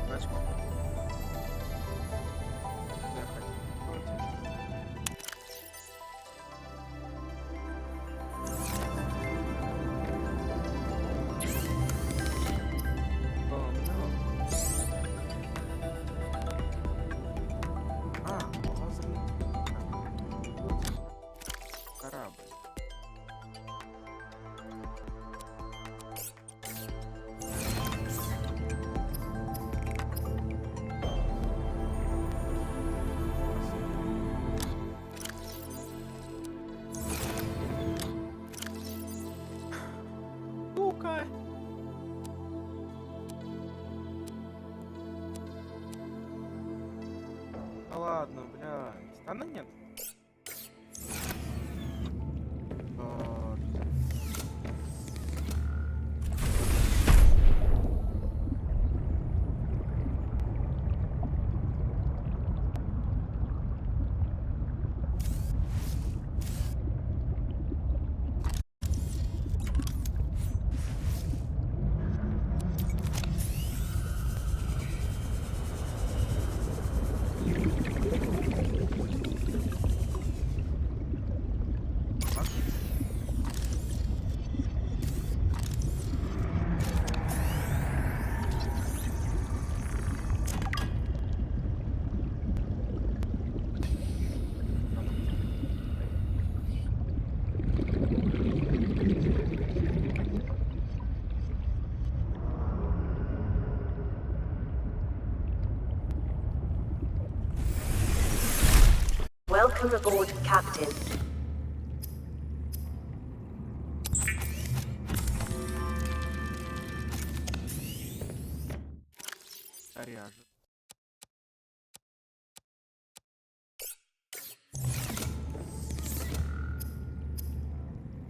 Тачку. Я хотел полететь. О, no. Лазерный корабль. Сука! Да ладно, блядь. Она нет. Welcome aboard, Captain. Ряжет.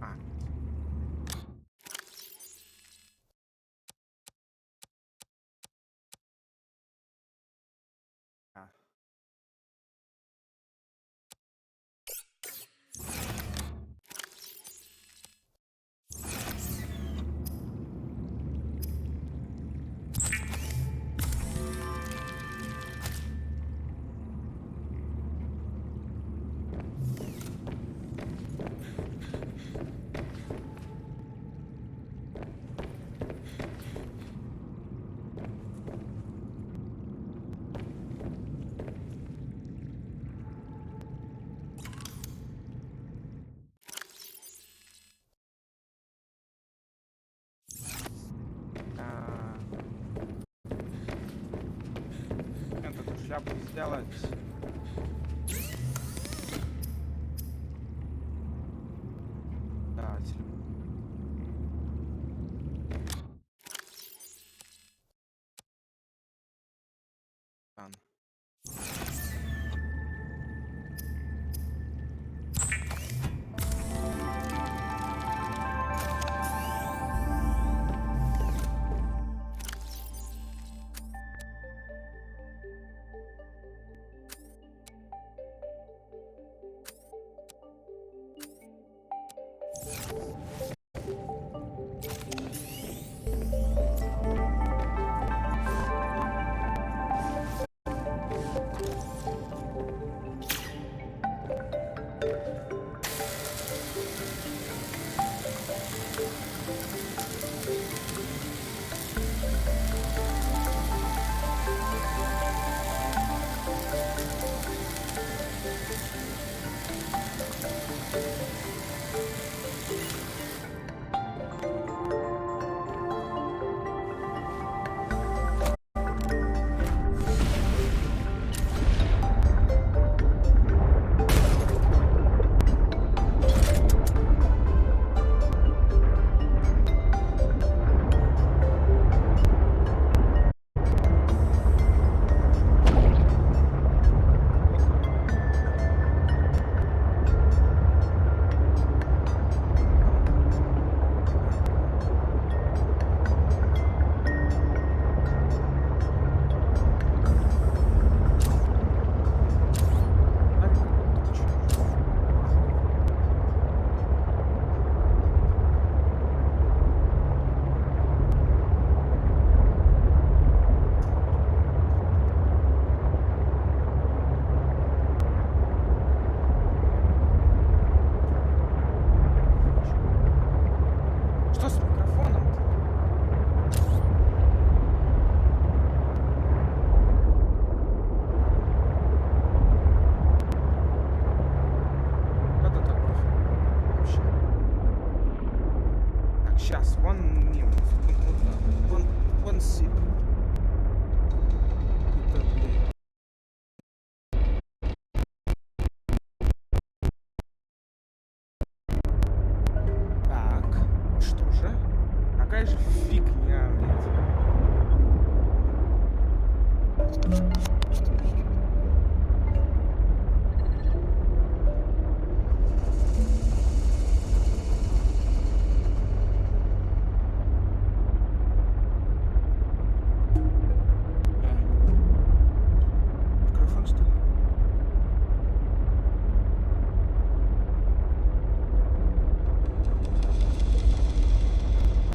А. А. Эту шляпу сделать. Да, телефон. какая же фигня, блядь. Микрофон, что ли?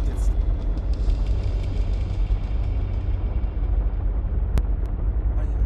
Детство. Понятно.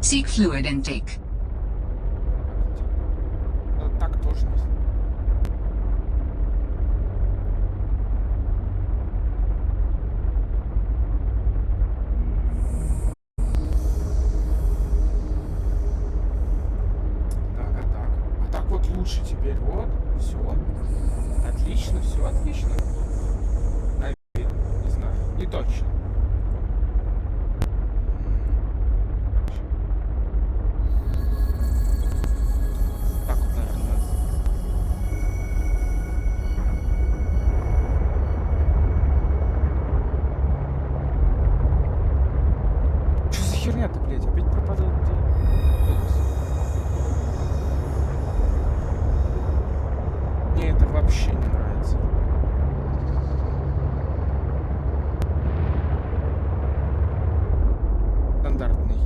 Seek fluid intake. Так тоже не. Так. А так вот лучше теперь. Вот. Все. Отлично, все отлично. Наверное, не знаю. Не точно. Так вот, наверное. Что за херня-то, блядь? Опять пропадает где? Мне это вообще не нравится. Стандартный.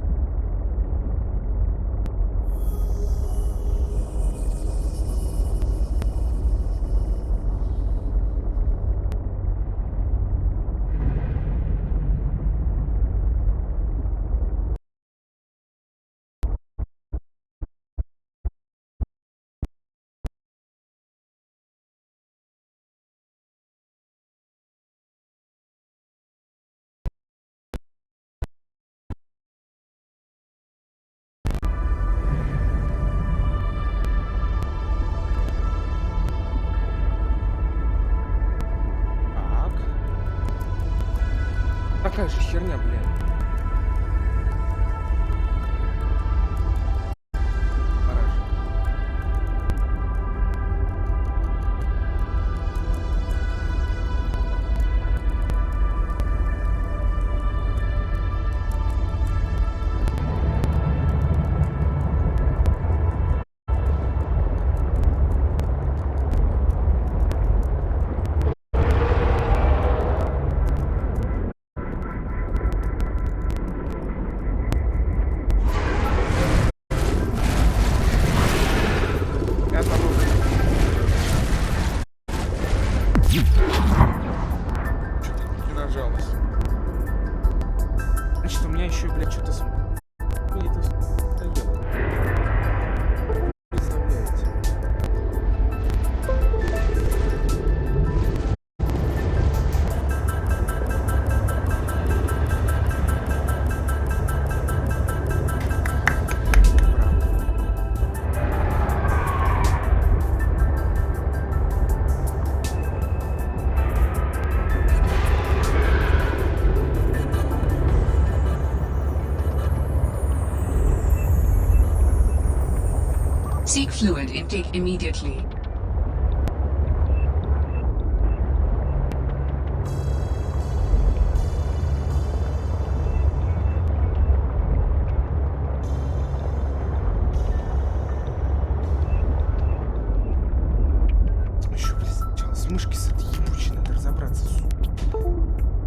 Так. Такая же херня, блядь. Гараж. Я там уже. Что-то не нажалось. Значит, у меня еще, блядь, что-то с... Мне это надоело. Представляете? Seek fluid intake immediately. Еще, блядь, сначала с мышки с этой ебучей надо разобраться.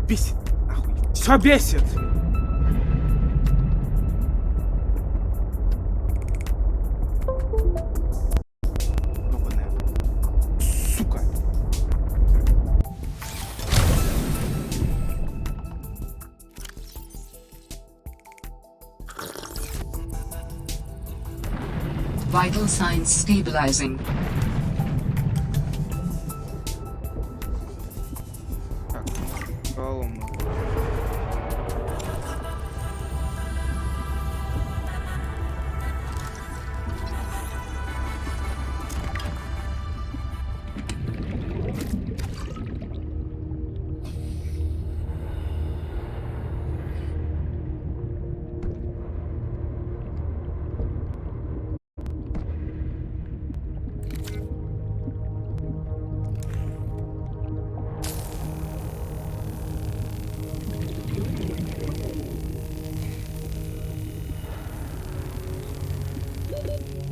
Бесит, нахуй. Все бесит! Ёбаная. Сука! Vital signs stabilizing. Так, колонна.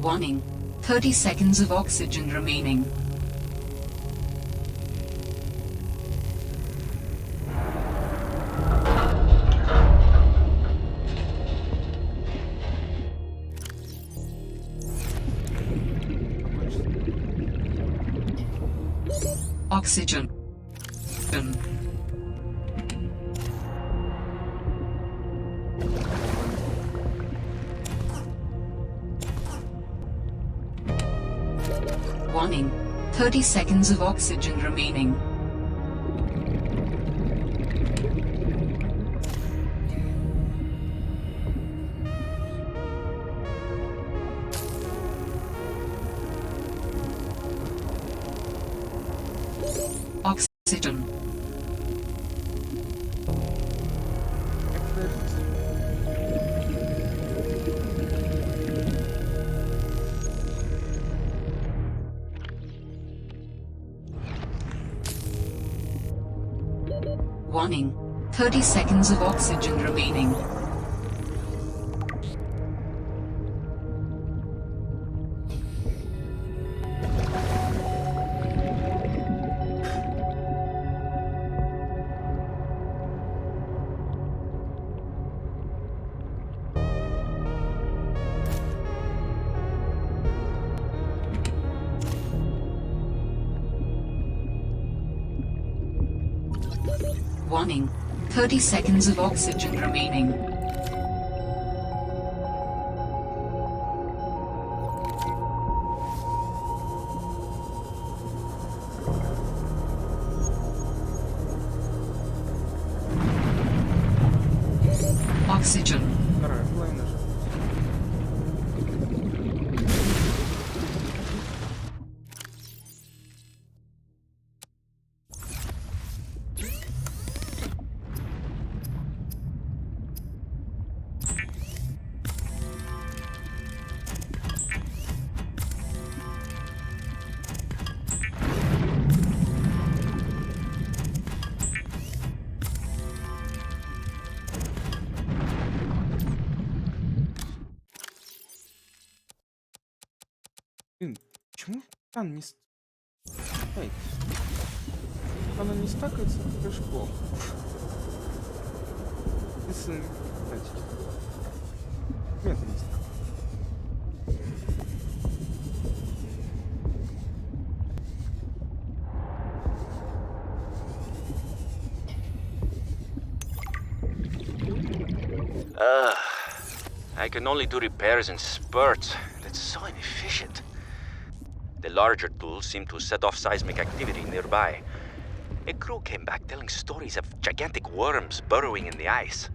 Warning. 30 seconds of oxygen remaining. Oxygen. Warning. 30 seconds of oxygen remaining. Oxygen. Warning. 30 seconds of oxygen remaining. Warning. 30 seconds of oxygen remaining. Oxygen. Вторая половина же. Блин, почему там не... Эй, она не стакается, это ж плохо. Если... Знаете, нет, не стакается. I can only do repairs in spurts. That's so inefficient. The larger tools seem to set off seismic activity nearby. A crew came back telling stories of gigantic worms burrowing in the ice.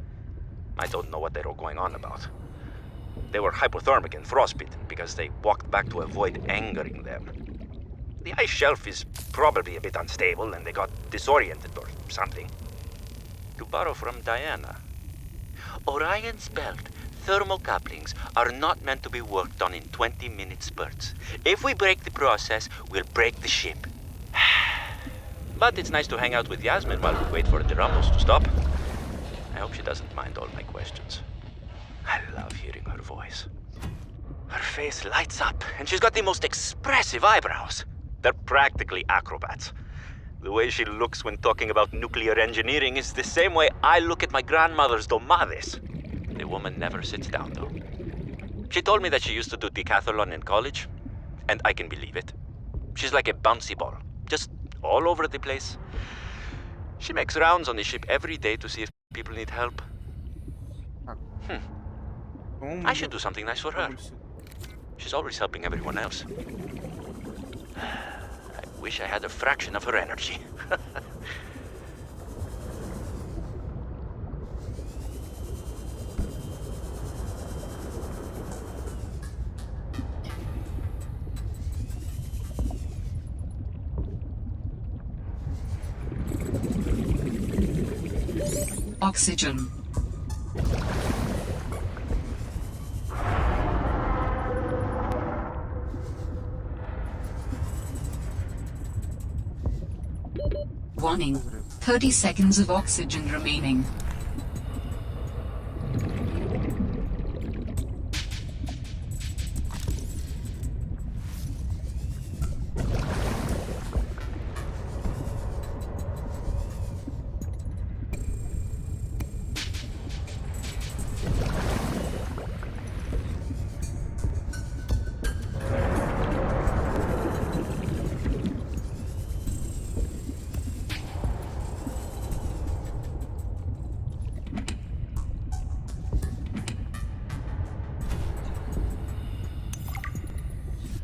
I don't know what they were going on about. They were hypothermic and frostbitten because they walked back to avoid angering them. The ice shelf is probably a bit unstable and they got disoriented or something. To borrow from Diana, Orion's belt thermocouplings are not meant to be worked on in 20-minute spurts. If we break the process, we'll break the ship. But it's nice to hang out with Yasmin while we wait for the rumbles to stop. I hope she doesn't mind all my questions. I love hearing her voice. Her face lights up, and she's got the most expressive eyebrows. They're practically acrobats. The way she looks when talking about nuclear engineering is the same way I look at my grandmother's domades. The woman never sits down, though. She told me that she used to do decathlon in college, and I can believe it. She's like a bouncy ball, just all over the place. She makes rounds on the ship every day to see if people need help. I should do something nice for her. She's always helping everyone else. I wish I had a fraction of her energy. Oxygen. Warning. 30 seconds of oxygen remaining.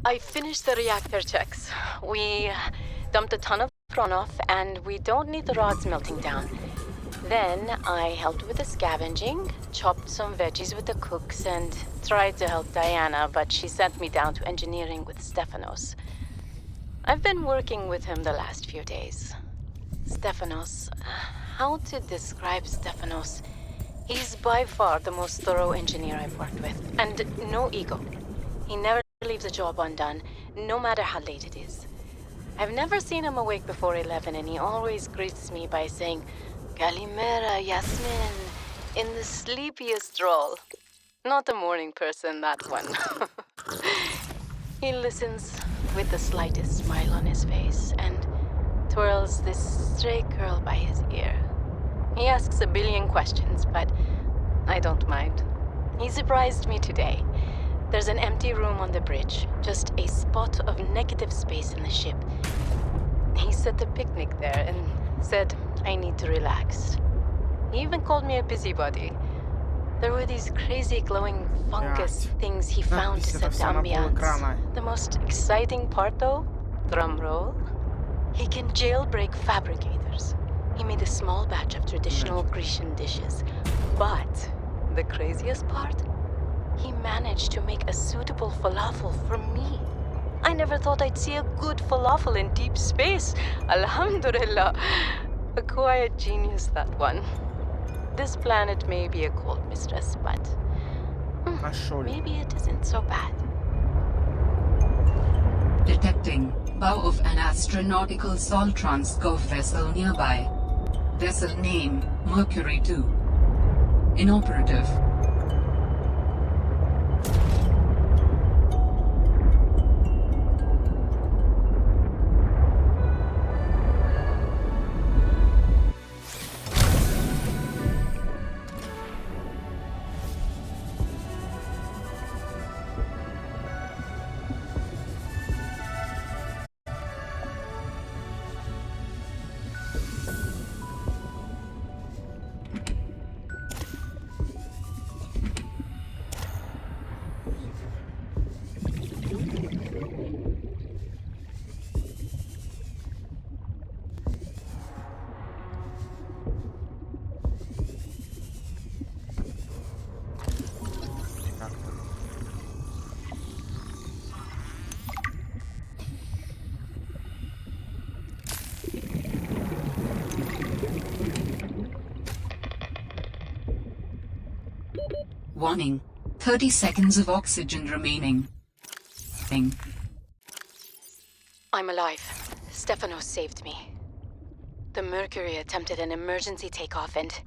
I finished the reactor checks. We dumped a ton of runoff, and we don't need the rods melting down. Then I helped with the scavenging, chopped some veggies with the cooks, and tried to help Diana, but she sent me down to engineering with Stefanos. I've been working with him the last few days. Stefanos, how to describe Stefanos? He's by far the most thorough engineer I've worked with, and no ego. He never leaves a job undone, no matter how late it is. I've never seen him awake before 11, and he always greets me by saying, Kalimera, Yasmin, in the sleepiest drawl. Not a morning person, that one. He listens with the slightest smile on his face and twirls this stray curl by his ear. He asks a billion questions, but I don't mind. He surprised me today. There's an empty room on the bridge, just a spot of negative space in the ship. He set a picnic there and said I need to relax. He even called me a busybody. There were these crazy glowing fungus things he found to set the ambiance. The most exciting part though, drum roll, he can jailbreak fabricators. He made a small batch of traditional Grecian dishes. But the craziest part? He managed to make a suitable falafel for me. I never thought I'd see a good falafel in deep space. Alhamdulillah. A quiet genius, that one. This planet may be a cold mistress, but maybe it isn't so bad. Detecting bow of an astronautical Soltrans Gov vessel nearby. Vessel name Mercury 2. Inoperative. Warning. 30 seconds of oxygen remaining. I'm alive. Stefanos saved me. The Mercury attempted an emergency takeoff and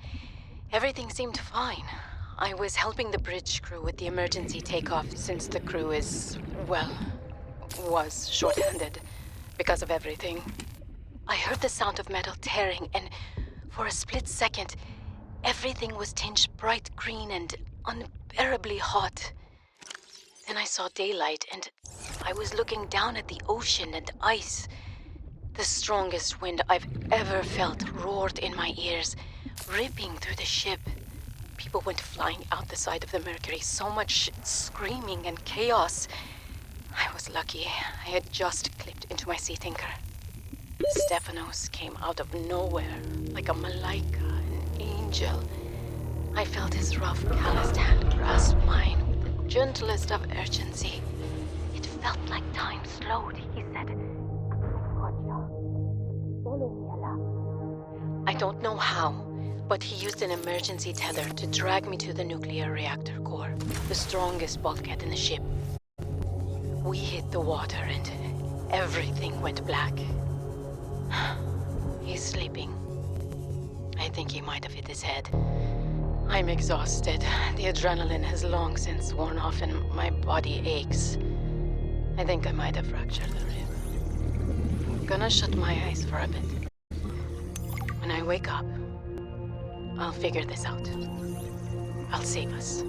everything seemed fine. I was helping the bridge crew with the emergency takeoff since the crew was short-handed because of everything. I heard the sound of metal tearing and for a split second, everything was tinged bright green and unbearably hot. Then I saw daylight and I was looking down at the ocean and ice. The strongest wind I've ever felt roared in my ears, ripping through the ship. People went flying out the side of the Mercury, so much screaming and chaos. I was lucky. I had just clipped into my sea tinker. Stephanos came out of nowhere, like a malaika, an angel. I felt his rough, calloused hand grasp mine with the gentlest of urgency. It felt like time slowed, he said. Follow me, Ella. I don't know how, but he used an emergency tether to drag me to the nuclear reactor core, the strongest bulkhead in the ship. We hit the water and everything went black. He's sleeping. I think he might have hit his head. I'm exhausted. The adrenaline has long since worn off and my body aches. I think I might have fractured the rib. I'm gonna shut my eyes for a bit. When I wake up, I'll figure this out. I'll save us.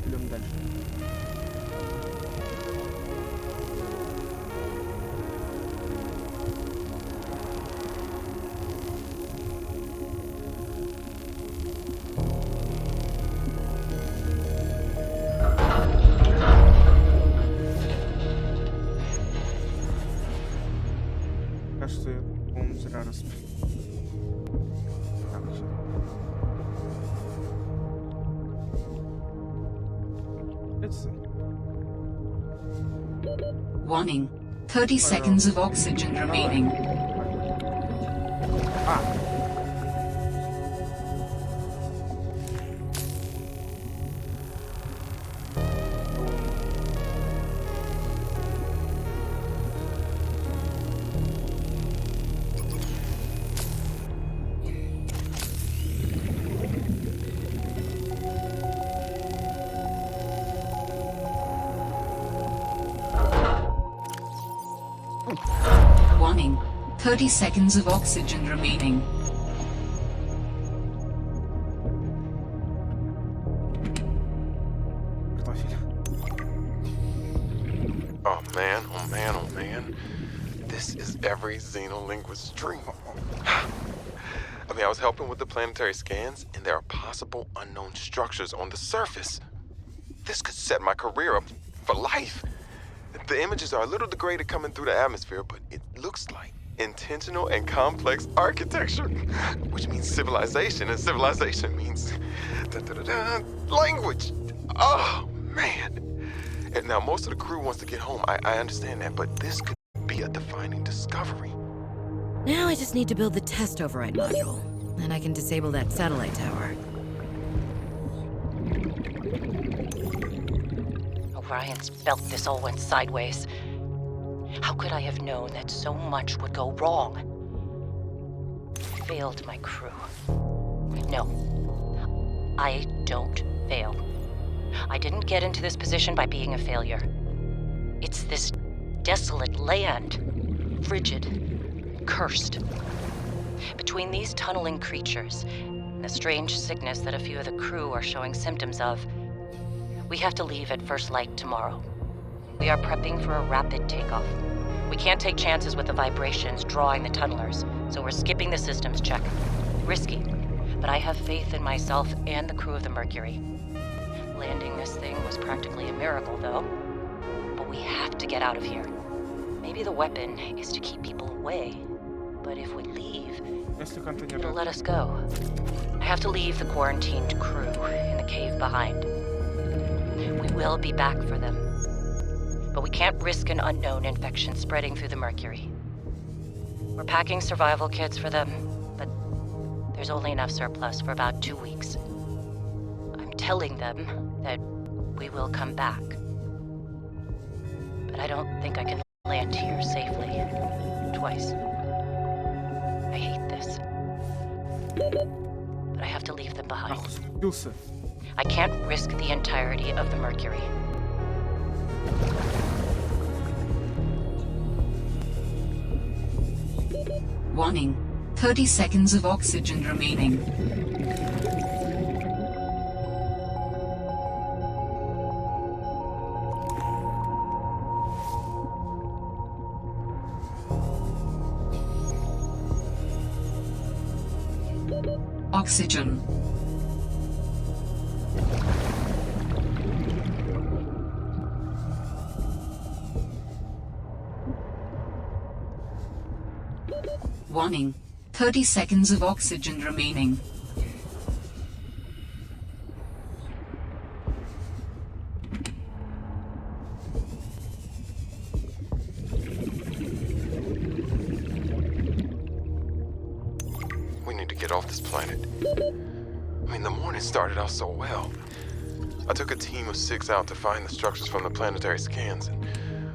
Идем дальше. Кажется, я, по-моему, зря распил. Так, всё. Это... Warning. 30 seconds of oxygen remaining. А! Warning. 30 seconds of oxygen remaining. Картофель. Oh man, oh man, oh man. This is every xenolinguist's dream. I mean, I was helping with the planetary scans, and there are possible unknown structures on the surface. This could set my career up for life. The images are a little degraded coming through the atmosphere, but it looks like intentional and complex architecture, which means civilization, and civilization means language. Oh, man. And now most of the crew wants to get home. I understand that, but this could be a defining discovery. Now I just need to build the test override module. Then I can disable that satellite tower. Orion's belt, this all went sideways. How could I have known that so much would go wrong? I failed my crew. No, I don't fail. I didn't get into this position by being a failure. It's this desolate land, frigid, cursed. Between these tunneling creatures and the strange sickness that a few of the crew are showing symptoms of, we have to leave at first light tomorrow. We are prepping for a rapid takeoff. We can't take chances with the vibrations drawing the tunnelers, so we're skipping the systems check. Risky, but I have faith in myself and the crew of the Mercury. Landing this thing was practically a miracle, though. But we have to get out of here. Maybe the weapon is to keep people away, but if we leave, Если контейнер... it'll let us go. I have to leave the quarantined crew in the cave behind. We will be back for them. But we can't risk an unknown infection spreading through the Mercury. We're packing survival kits for them, but there's only enough surplus for about 2 weeks. I'm telling them that we will come back. But I don't think I can land here safely. Twice. I hate this. But I have to leave them behind. Нахуй ступился. I can't risk the entirety of the Mercury. Warning. 30 seconds of oxygen remaining. Oxygen. Warning. 30 seconds of oxygen remaining. We need to get off this planet. I mean, the morning started out so well. I took a team of 6 out to find the structures from the planetary scans, and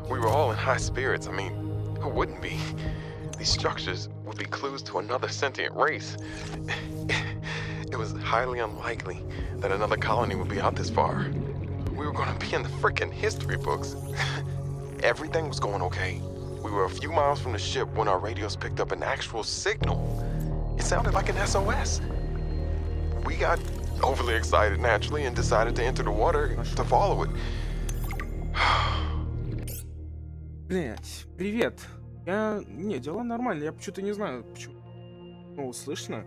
we were all in high spirits. I mean, who wouldn't be? These structures would be clues to another sentient race. It was highly unlikely that another colony would be out this far. We were gonna be in the frickin' history books. Everything was going okay. We were a few miles from the ship when our radios picked up an actual signal. It sounded like an SOS. We got overly excited naturally and decided to enter the water to follow it. Блять, привет. Не, дела нормально. Я почему-то не знаю, почему. Ну, слышно?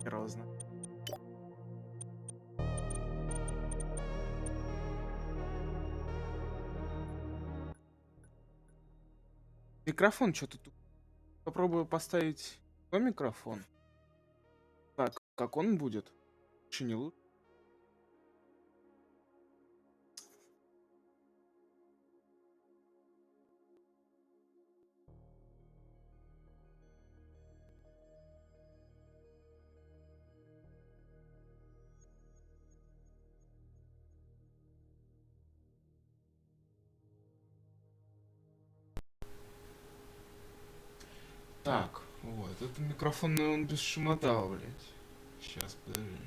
Хер его знает. Микрофон что-то тут. Попробую поставить свой микрофон. Так, как он будет? Лучше не лучше. Так, вот, это микрофон, он без шумота, блядь. Сейчас, подожди.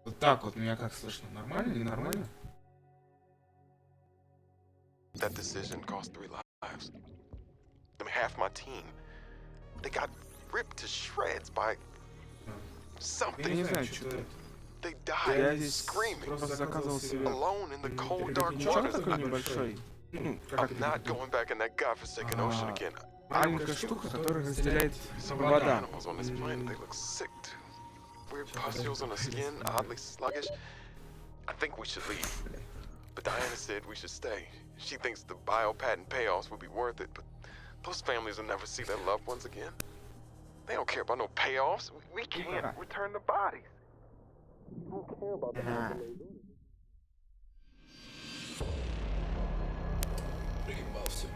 Вот так вот меня как слышно? Нормально, не нормально? That decision cost 3 lives. I mean, half my team. They got ripped to shreds by Я something. не знаю, что это. They Я died здесь screaming, просто заказывал себе alone in the cold, dark переходничок waters. такой небольшой. Ну, как I'm not это? going back in that godforsaken ocean again. Маленькая штука, которая разделяет Some of the вода. animals on this planet, they look sick too. Weird pustules on the skin, oddly sluggish. I think we should leave. But Diana said we should stay. She thinks the biopatent payoffs would be worth it, but those families will never see their loved ones again. They don't care about no payoffs. We can't return the bodies. We don't care about that. Проебался.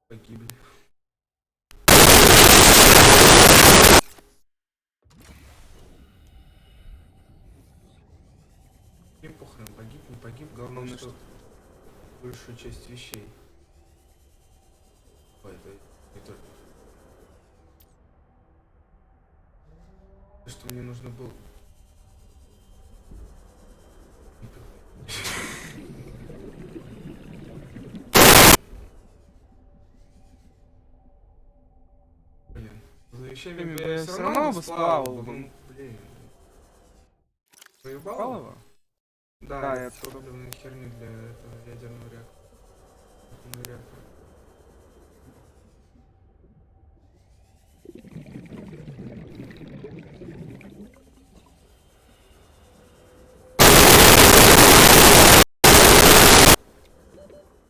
Погибли. Мне похрен, погиб, не погиб, главное, что большую часть вещей. Ой, это не только. Что мне нужно было. Блин, за вещами бы я все равно бы сплавал. Ну, блин. Поебал его? Да, я топливную херню для этого ядерного реактора.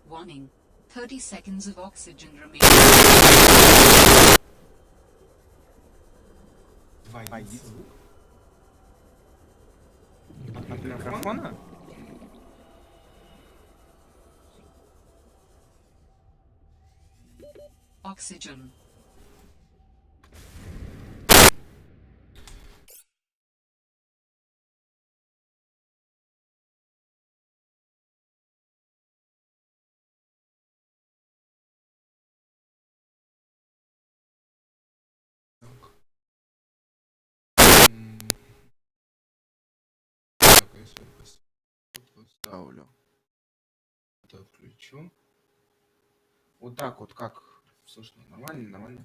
Warning. 30 seconds of oxygen remaining. Двоить звук? От микрофона? Oxygen. Так, если поставлю. Это отключу. Вот так вот, как слышно, нормально, нормально.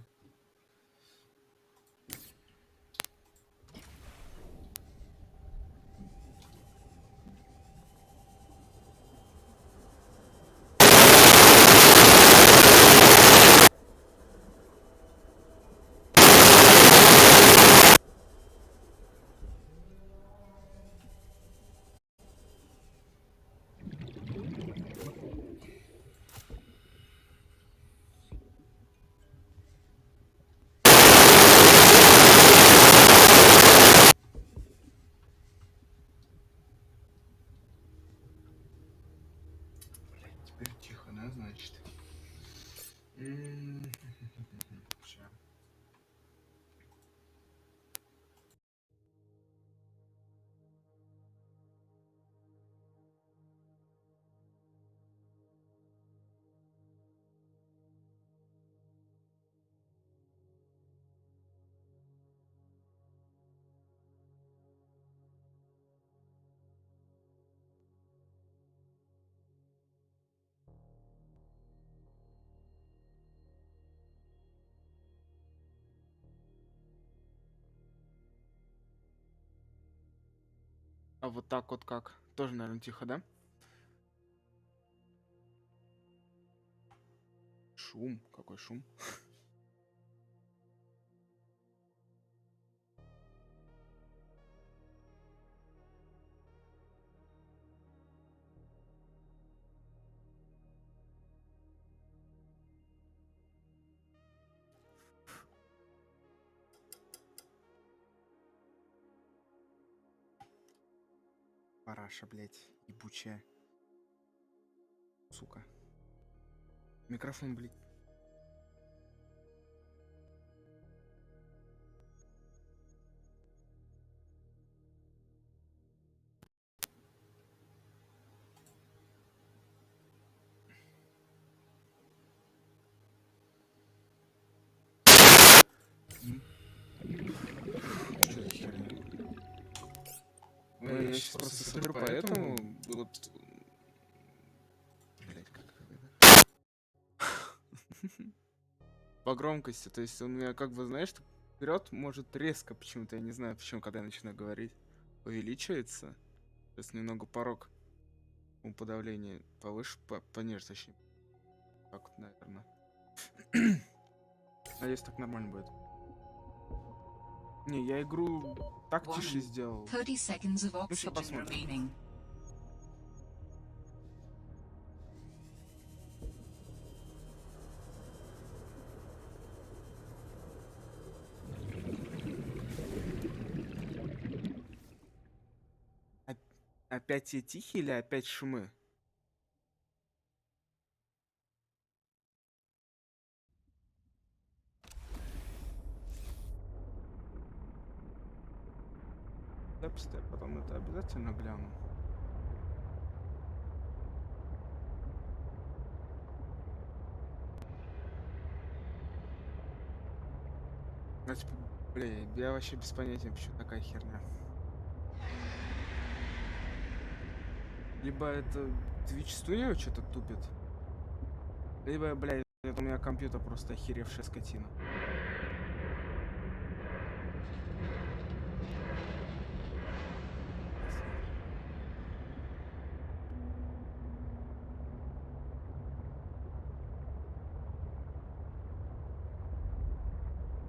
А вот так вот как? Тоже, наверное, тихо, да? Шум. Какой шум? Параша, блядь, ебучая. Сука. Микрофон, блядь. Что за херня? Ну, я сейчас просто смотрю, поэтому вот... Блядь, как это? По громкости, то есть он меня как бы, знаешь, вперед может резко почему-то, я не знаю почему, когда я начинаю говорить, увеличивается. Сейчас немного порог подавления повыше, пониже, точнее. Так вот, наверное. Надеюсь, так нормально будет. Не, я игру так тише сделал. 30 seconds of Ну, все oxygen посмотрим. remaining. Опять те тихие или опять шумы? Я потом это обязательно гляну. Ну, типа, бля, я вообще без понятия, почему такая херня. Либо это Twitch Studio что-то тупит, либо, бля, это у меня компьютер просто охеревшая скотина.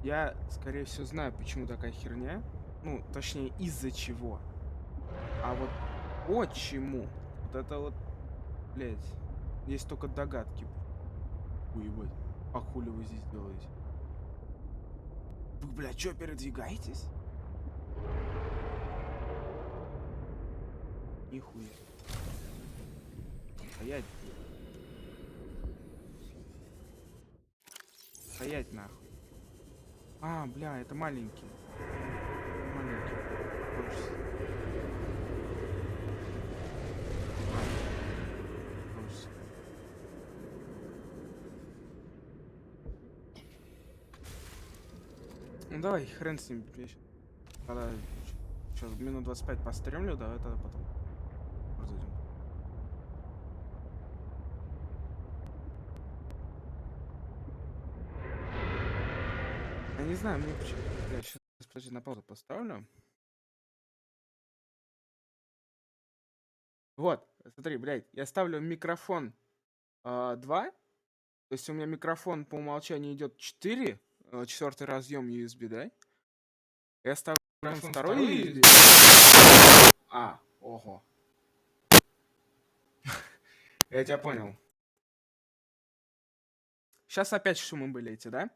Я, скорее всего, знаю, почему такая херня. Ну, точнее, из-за чего. А вот почему? Вот это вот, блядь, есть только догадки. Уебать. А хули вы здесь делаете? Вы, блядь, чё, передвигаетесь? Нихуя. Стоять. Стоять нахуй. А, бля, это маленький. Маленький. Ужас. Ужас. Ну давай, хрен с ним. Когда минут 25 постремлю, давай тогда потом разойдем. Я не знаю, мне почему. Я сейчас, подожди, на паузу поставлю. Вот, смотри, блядь, я ставлю микрофон 2. То есть у меня микрофон по умолчанию идет 4, четвертый разъем USB, да? Я ставлю второй USB. А, ого. Я тебя понял. Сейчас опять шумы были эти, да?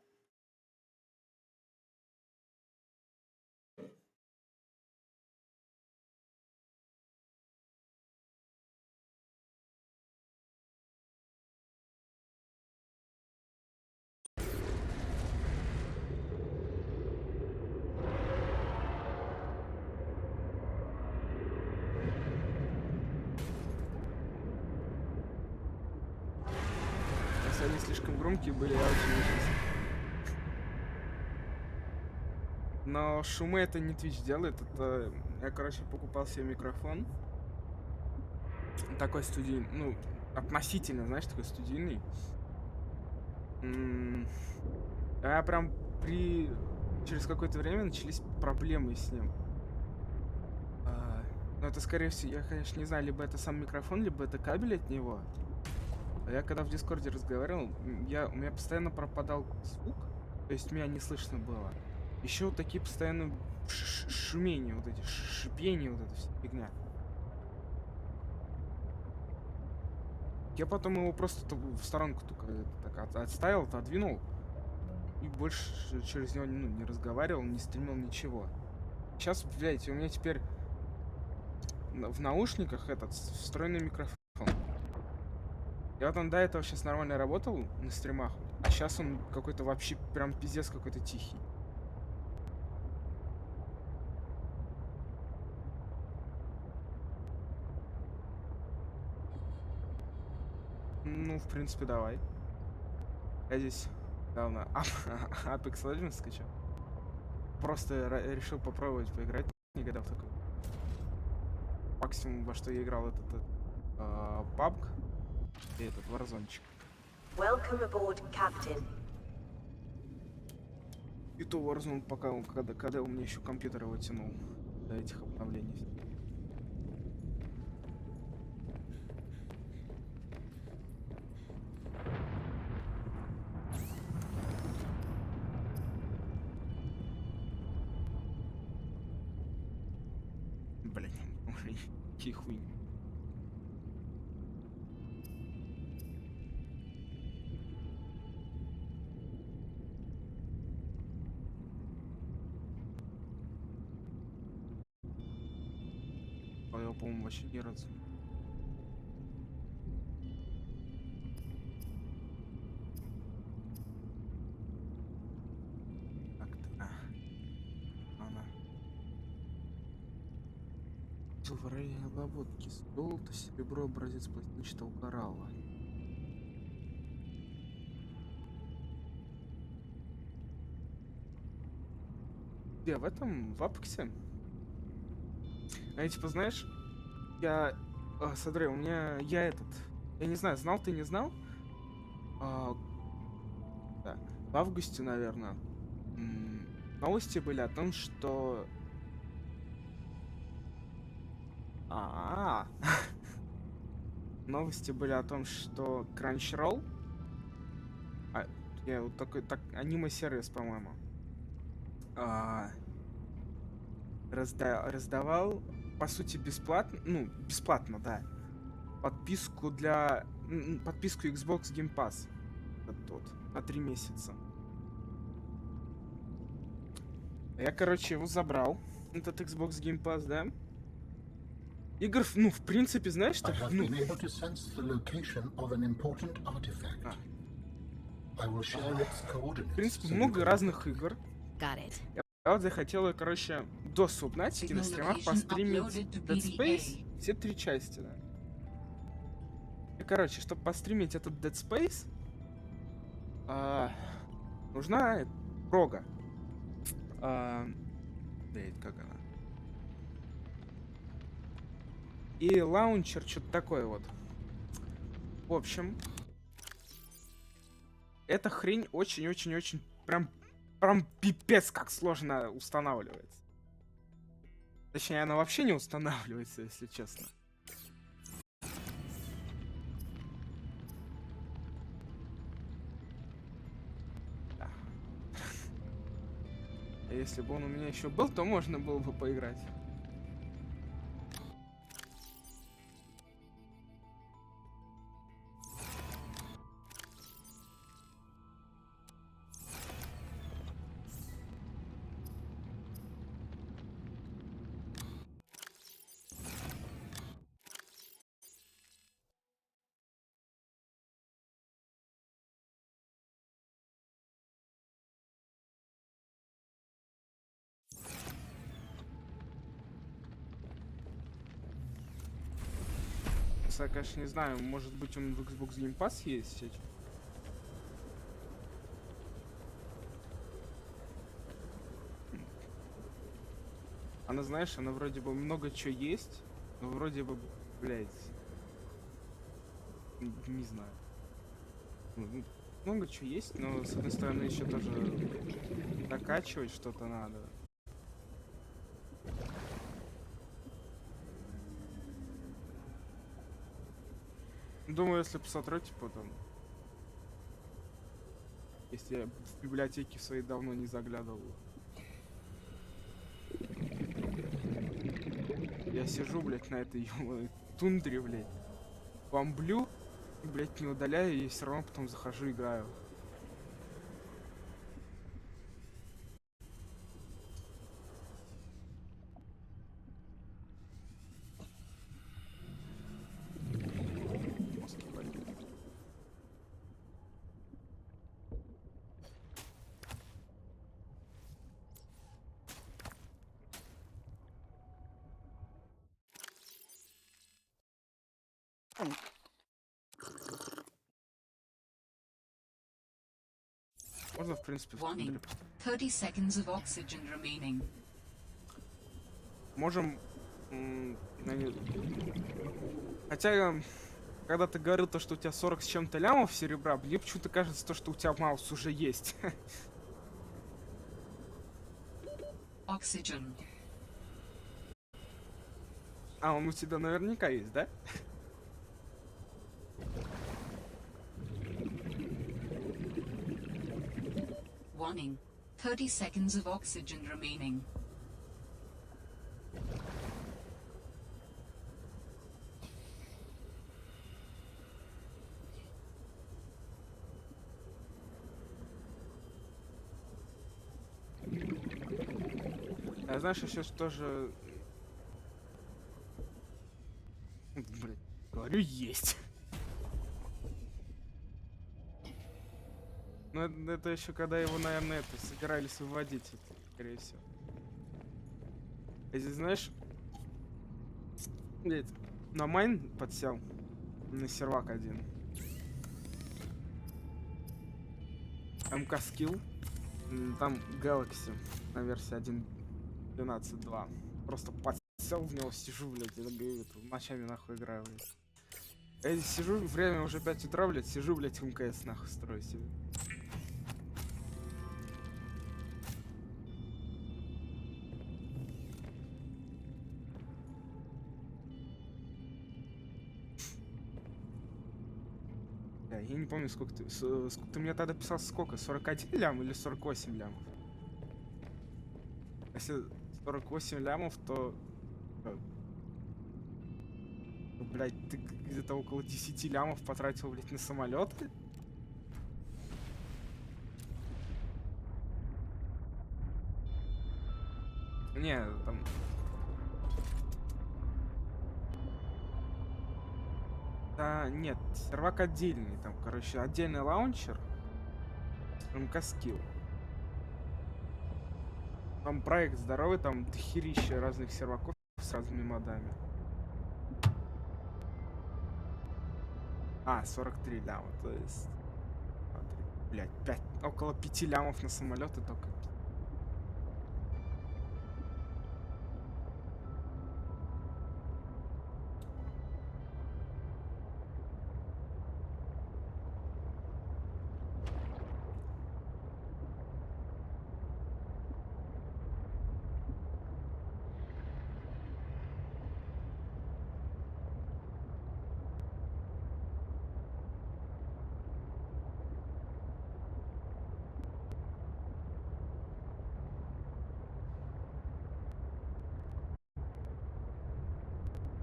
Если они слишком громкие были, я очень удивился. Но шумы это не Twitch делает, это... Я, короче, покупал себе микрофон. Такой студийный, ну, относительно, знаешь, такой студийный. Я прям через какое-то время начались проблемы с ним. Но это, скорее всего, я, конечно, не знаю, либо это сам микрофон, либо это кабель от него. А я когда в Дискорде разговаривал, у меня постоянно пропадал звук, то есть меня не слышно было. Еще вот такие постоянно шумения, вот эти шипения, вот эта вся фигня. Я потом его просто в сторонку только так отставил, отодвинул. И больше через него не разговаривал, не стримил ничего. Сейчас, блядь, у меня теперь в наушниках этот встроенный микрофон. Я вот он до этого сейчас нормально работал на стримах, а сейчас он какой-то вообще прям пиздец какой-то тихий. Ну, в принципе, давай. Я здесь давно Apex Legends скачал. Просто решил попробовать поиграть. Никогда в такой. Максимум, во что я играл, этот PUBG и этот Warzone-чик. Welcome aboard, Captain. И то Warzone пока, когда у меня еще компьютер его тянул до этих обновлений. Блин, какие хуйни. А я, по-моему, вообще ни разу. Так-то. Она. Силварейные обработки. Золото, серебро, образец пластинчатого коралла. Где? В этом? В Апексе? А типа, знаешь, смотри, у меня, я не знаю, знал ты, не знал? Да, в августе, наверное, новости были о том, что... Новости были о том, что Crunchyroll, я вот такой, аниме-сервис, по-моему, раздавал, по сути, бесплатно, да, подписку Xbox Game Pass на 3 месяца. Я, короче, его забрал, этот Xbox Game Pass, да. Игр, в принципе, знаешь, так, в принципе, много разных игр. Я вот захотел, короче, до Субнатики на стримах постримить Dead Space, все 3 части, да. И, короче, чтобы постримить этот Dead Space, нужна прога. Блять, как она? И лаунчер, что-то такое вот. В общем, эта хрень очень-очень-очень прям пипец как сложно устанавливается. Точнее, она вообще не устанавливается, если честно. Да. Если бы он у меня еще был, то можно было бы поиграть. Я, конечно, не знаю, может быть, он в Xbox Game Pass есть. Она, знаешь, она вроде бы много чего есть, но вроде бы, блядь, не знаю. Много чего есть, но, с одной стороны, еще тоже докачивать что-то надо. Думаю, если посмотрю, типа там... Если я в библиотеке своей давно не заглядывал. Я сижу, блядь, на этой ёбаной тундре, блядь. Бомблю, и, блядь, не удаляю, и все равно потом захожу, играю. Мозги болят. Можно, в принципе, в Warning. тундре. 30 seconds of oxygen remaining. Можем... Хотя, когда ты говорил то, что у тебя 40 с чем-то лямов серебра, мне почему-то кажется, то, что у тебя маус уже есть. Oxygen. А, он у тебя наверняка есть, да? Warning. 30 seconds of oxygen remaining. А знаешь, еще тоже... Блин, говорю, есть. Ну, это еще когда его, наверное, это собирались выводить, это, скорее всего. А здесь, знаешь, блядь, на майн подсел, на сервак один. МК скилл, там Galaxy на версии 1.12.2. Просто подсел в него, сижу, блядь, и ночами нахуй играю, блядь. Я здесь сижу, время уже 5 утра, блядь, сижу, блядь, МКС нахуй строю себе. Я не помню, сколько ты... Ты мне тогда писал сколько? 41 лям или 48 лямов? Если 48 лямов, то... Блять, ты где-то около 10 лямов потратил, блядь, на самолеты? Не, там... Да, нет, сервак отдельный, там, короче, отдельный лаунчер. МК скилл. Там проект здоровый, там дохерища разных серваков с разными модами. А, 43 ляма, то есть... Смотри, блядь, около 5 лямов на самолеты только.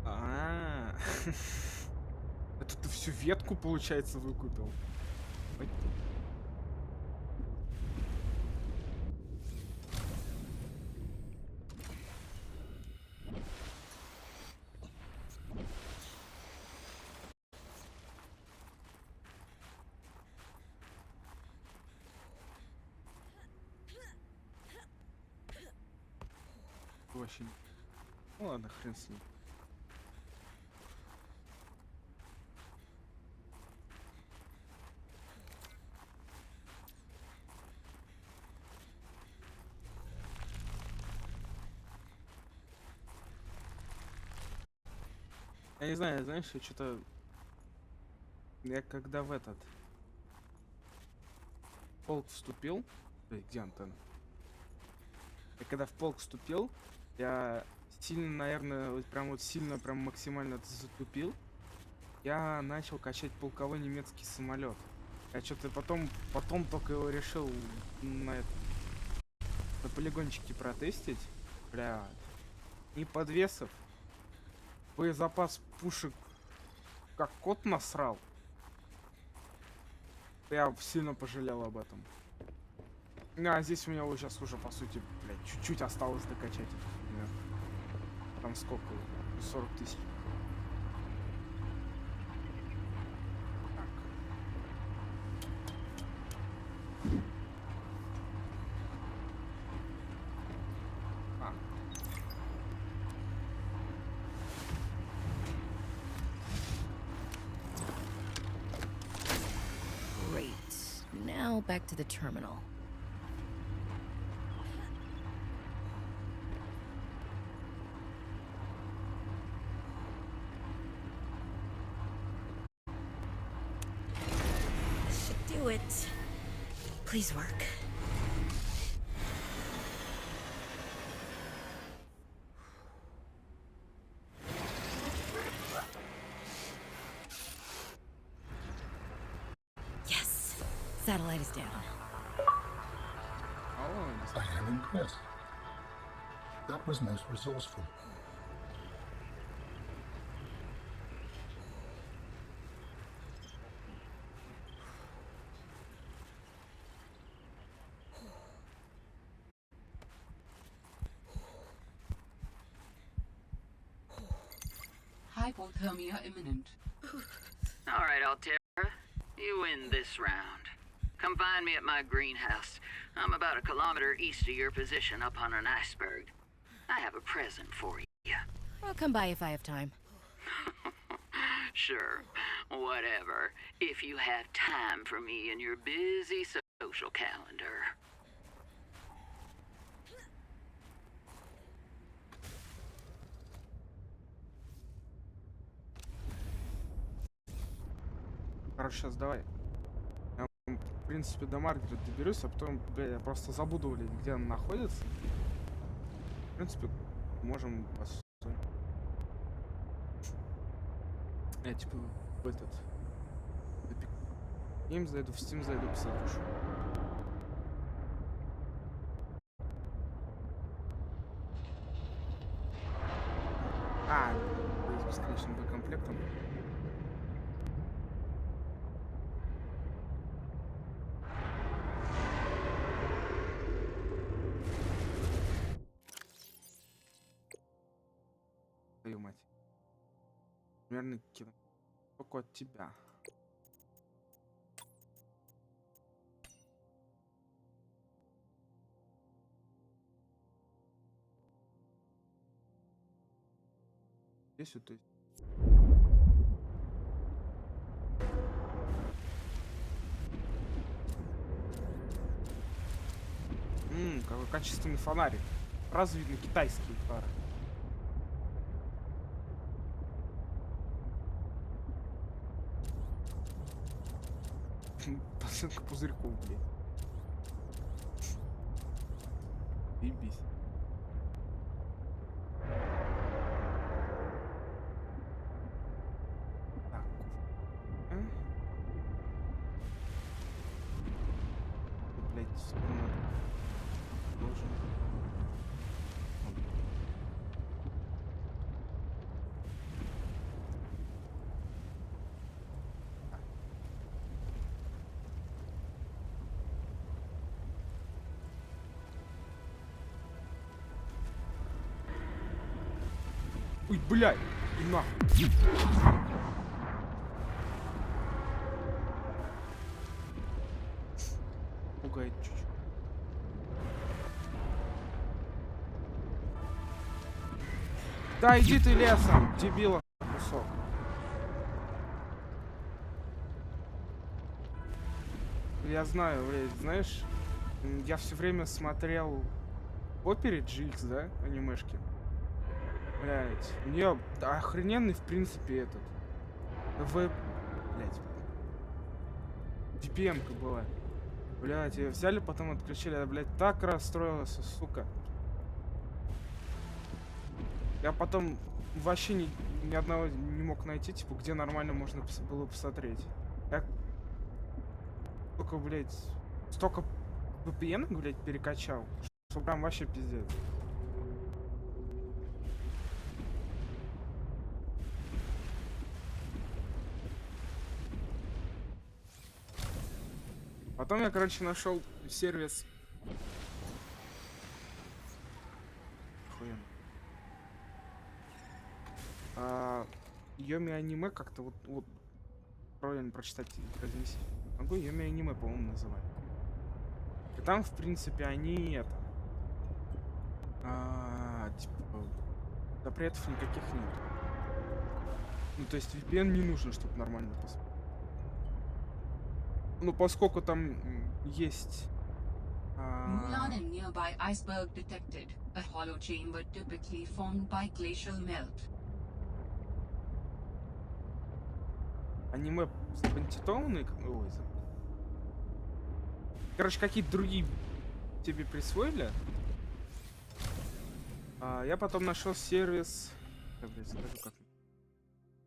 А, это ты всю ветку, получается, выкупил? Ой. Вообще. Ну ладно, хрен с ним. Я не знаю, знаешь, я что-то... Я когда в этот... полк вступил... Ой, где антенна? Я когда в полк вступил, я сильно, наверное, вот прям сильно, прям максимально затупил. Я начал качать полковой немецкий самолет. Я что-то потом только его решил на полигончике протестить. Бля. Ни подвесов. Боезапас пушек как кот насрал. Я сильно пожалел об этом. А здесь у меня вот сейчас уже, по сути, блядь, чуть-чуть осталось докачать. Например. Там сколько? 40 тысяч. Так. А. Great. Now back to the terminal. This should do it. Please work. Yes. Satellite is down. Oh, I am impressed. That was most resourceful. Hypothermia imminent. All right, Altera. You win this round. Come find me at my greenhouse. I'm about a kilometer east of your position up on an iceberg. I have a present for you. I'll come by if I have time. Sure. Whatever. If you have time for me in your busy social calendar. короче, сейчас давай. Я, в принципе, до Маргарет доберусь, а потом, бля, я просто забуду, блядь, где она находится. В принципе, можем я типа в этот Epic зайду, в Steam зайду, посмотрю. С бесконечным боекомплектом. Твою мать. Примерно кило. Только от тебя. Здесь вот, то есть. Какой качественный фонарик. Сразу видно китайские фары. Посылка пузырьков, блядь. Ебись. Так. Блядь, секунду. Должен. Ой, блядь, и нахуй. Пугает чуть-чуть. Да иди ты лесом, дебила, кусок. Я знаю, блядь, знаешь, я все время смотрел в опере Джилс, да, анимешки. Блять, у нее охрененный, в принципе, этот блять, VPN-ка была. Блять, ее взяли, потом отключили, я, блять, так расстроился, сука. Я потом вообще ни одного не мог найти, типа, где нормально можно было посмотреть. Я только, блядь, столько VPN, блядь, перекачал, что прям вообще пиздец. Потом я, короче, нашел сервис. Йоми аниме как-то вот правильно прочитать и произнести. Могу Йоми аниме, по-моему, называть. И там, в принципе, они это. Типа, запретов никаких нет. Ну, то есть VPN не нужно, чтобы нормально посмотреть. Ну, поскольку там есть... Mulan and nearby iceberg detected. A hollow chamber typically formed by glacial melt. Аниме запатентованные... Ой, короче, какие-то другие тебе присвоили. Я потом нашел сервис... Как, блядь, скажу как...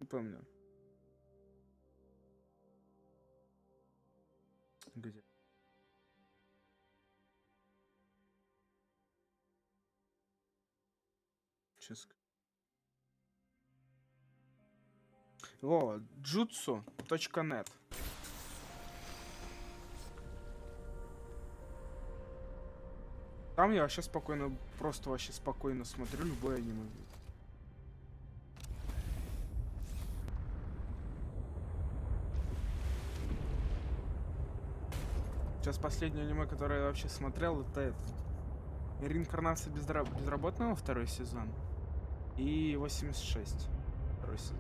Не помню. Где? Сейчас. Во, jutsu.net. Там я вообще спокойно, просто вообще спокойно смотрю любое аниме. Сейчас последнее аниме, которое я вообще смотрел, это Реинкарнация безработного, второй сезон. И 86. Второй сезон.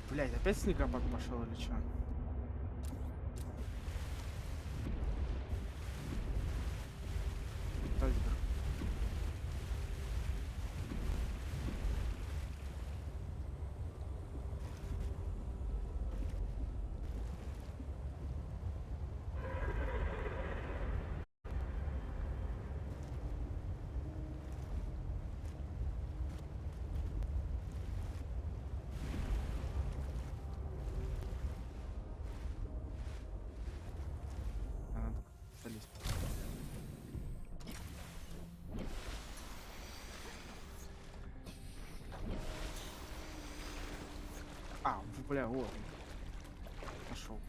Блять, опять снегопад пошел или что? Айсберг. Залезть. Бля, вот. Нашел.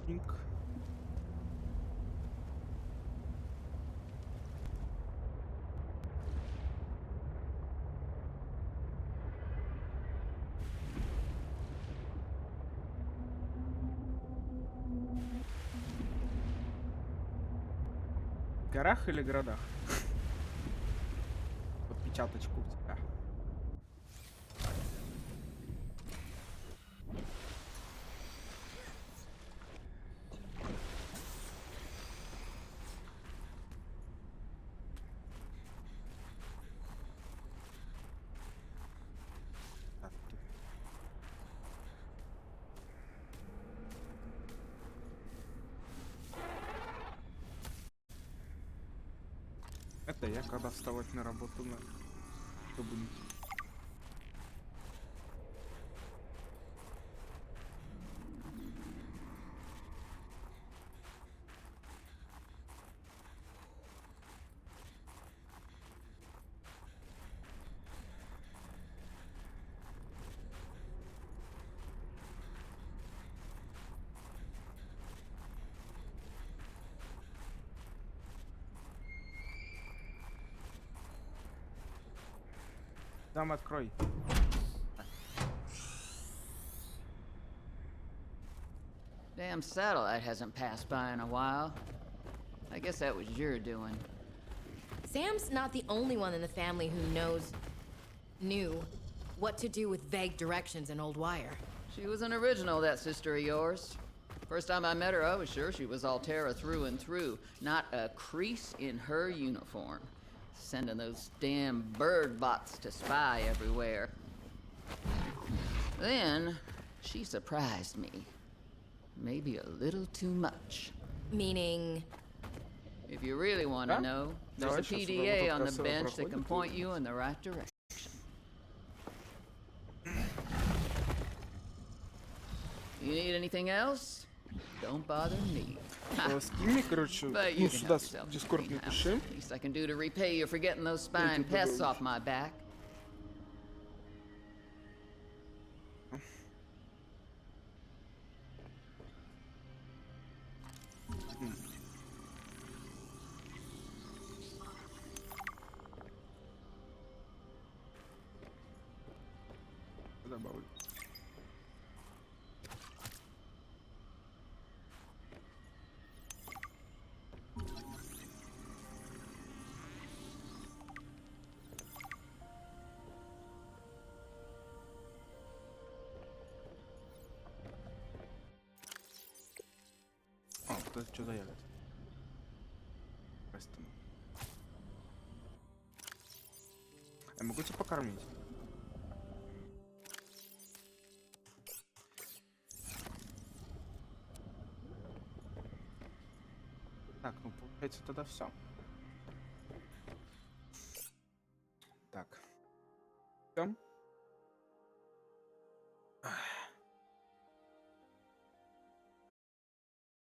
Пинк. В горах или городах? Вот печаточку у тебя. Так, тут. Это я когда вставать на работу надо, чтобы не... Там открой. Damn satellite hasn't passed by in a while. I guess that was your doing. Sam's not the only one in the family who knew what to do with vague directions in Old Wire. She was an original, that sister of yours. First time I met her, I was sure she was Altera through and through. Not a crease in her uniform. Sending those damn bird bots to spy everywhere. Then, she surprised me. Maybe a little too much. Meaning... If you really want to Да? know, there's Давай a сейчас вот PDA этот on the красивый bench that can проходит point и- you in the right direction. You need anything else? Don't bother me. Скинь мне, короче, But ну you can сюда help в yourself in the Дискорд greenhouse. напиши. Least I can do to repay you for getting those spine тебе pests добавлю. off my back. Добавлю. О, вот это что за ягод? Прости. Я могу тебя покормить? Так, ну получается тогда все. Так. Все.